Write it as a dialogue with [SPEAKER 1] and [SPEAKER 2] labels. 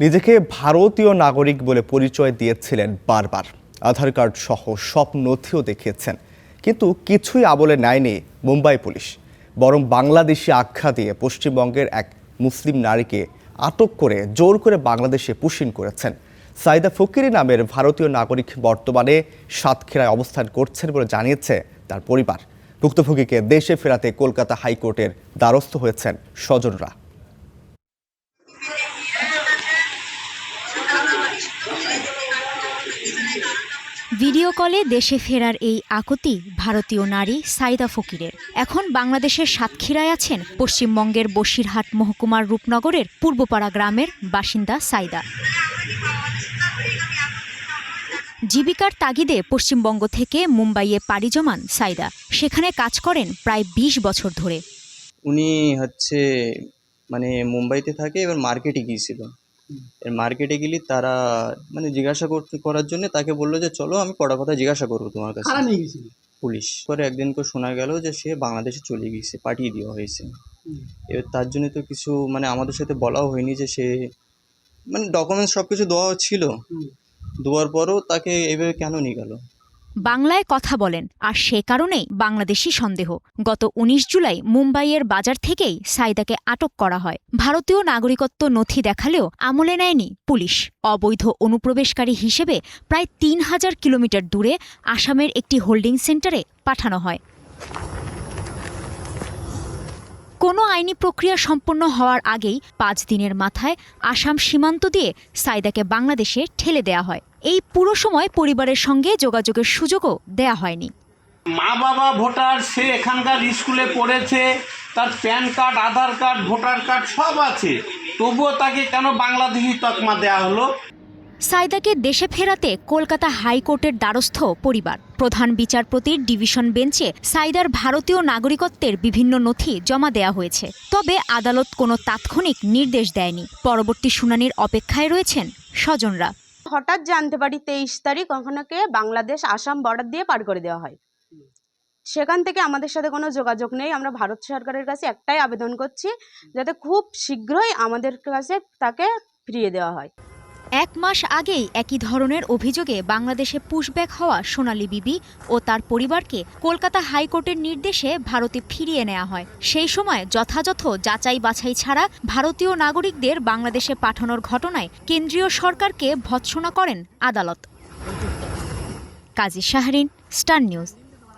[SPEAKER 1] নিজেকে ভারতীয় নাগরিক বলে পরিচয় দিয়েছিলেন বারবার। আধার কার্ড সহ সব নথিও দেখিয়েছেন, কিন্তু কিছুই আমলে নেয়নি মুম্বাই পুলিশ। বরং বাংলাদেশি আখ্যা দিয়ে পশ্চিমবঙ্গের এক মুসলিম নারীকে আটক করে জোর করে বাংলাদেশে পুশিন করেছেন। সাইদা ফকিরি নামের ভারতীয় নাগরিক বর্তমানে সাতক্ষীরায় অবস্থান করছেন বলে জানিয়েছে তার পরিবার। ভুক্তভোগীকে দেশে ফেরাতে কলকাতা হাইকোর্টের দ্বারস্থ হয়েছেন স্বজনরা।
[SPEAKER 2] ভিডিও কলে দেশে ফেরার এই আকুতি ভারতীয় নারী সাইদা ফকিরের। এখন বাংলাদেশের সাতক্ষীরায় আছেন পশ্চিমবঙ্গের বসিরহাট মহকুমার রূপনগরের পূর্বপাড়া গ্রামের বাসিন্দা সাইদা। জীবিকার তাগিদে পশ্চিমবঙ্গ থেকে মুম্বাইয়ে পাড়ি জমান সাইদা। সেখানে কাজ করেন প্রায় 20 বছর ধরে।
[SPEAKER 3] উনি মুম্বাইতে থাকে, এবার মার্কেটে গিয়েছিল। মার্কেটে গেলে তারা জিজ্ঞাসা করার জন্য তাকে বললো যে চলো আমি কটা কথা জিজ্ঞাসা করবো তোমার কাছে। পুলিশ করে একদিন করে শোনা গেল যে সে বাংলাদেশে চলে গিয়েছে, পাঠিয়ে দেওয়া হয়েছে। এবার তার জন্য তো কিছু আমাদের সাথে বলাও হয়নি যে সে ডকুমেন্টস সব কিছু দেওয়া ছিল। দেওয়ার পরও তাকে এভাবে কেন নিয়ে গেল?
[SPEAKER 2] বাংলায় কথা বলেন, আর সে কারণেই বাংলাদেশি সন্দেহ। গত 19 জুলাই মুম্বাইয়ের বাজার থেকেই সাইদাকে আটক করা হয়। ভারতীয় নাগরিকত্ব নথি দেখালেও আমলে নেয়নি পুলিশ। অবৈধ অনুপ্রবেশকারী হিসেবে প্রায় 3000 কিলোমিটার দূরে আসামের একটি হোল্ডিং সেন্টারে পাঠানো হয়। কোনো আইনি প্রক্রিয়া সম্পন্ন হওয়ার আগেই 5 দিনের মাথায় আসাম সীমান্ত দিয়ে সাইদাকে বাংলাদেশে ঠেলে দেয়া হয়। এই পুরো সময় পরিবারের সঙ্গে যোগাযোগের সুযোগও দেয়া হয়নি।
[SPEAKER 4] মা বাবা ভোটার, সে এখানকার স্কুলে পড়েছে, তার প্যান কার্ড, আধার কার্ড, ভোটার কার্ড সব আছে, তবুও তাকে কেন বাংলাদেশি তকমা দেয়া হলো?
[SPEAKER 2] সাইদাকে দেশে ফেরাতে কলকাতা হাইকোর্টের দ্বারস্থ পরিবার। প্রধান বিচারপতির ডিভিশন বেঞ্চে সাইদার ভারতীয় নাগরিকত্বের বিভিন্ন নথি জমা দেয়া হয়েছে। তবে আদালত কোনো তাৎক্ষণিক নির্দেশ দেয়নি। পরবর্তী শুনানির অপেক্ষায় রয়েছেন স্বজনরা।
[SPEAKER 5] হঠাৎ জানতে পারি 23 তারিখ ওখানকে বাংলাদেশ আসাম বর্ডার দিয়ে পার করে দেওয়া হয়। সেখান থেকে আমাদের সাথে কোনো যোগাযোগ নেই। আমরা ভারত সরকারের কাছে একটাই আবেদন করছি, যাতে খুব শীঘ্রই আমাদের কাছে তাকে ফিরিয়ে দেওয়া হয়।
[SPEAKER 2] 1 মাস আগেই একই ধরনের অভিযোগে বাংলাদেশে পুশব্যাক হওয়া সোনালী বিবি ও তার পরিবারকে কলকাতা হাইকোর্টের নির্দেশে ভারতে ফিরিয়ে নেওয়া হয়। সেই সময় যথাযথ যাচাই বাছাই ছাড়া ভারতীয় নাগরিকদের বাংলাদেশে পাঠানোর ঘটনায় কেন্দ্রীয় সরকারকে ভৎসনা করেন আদালত। কাজী শাহরিন, স্টার নিউজ।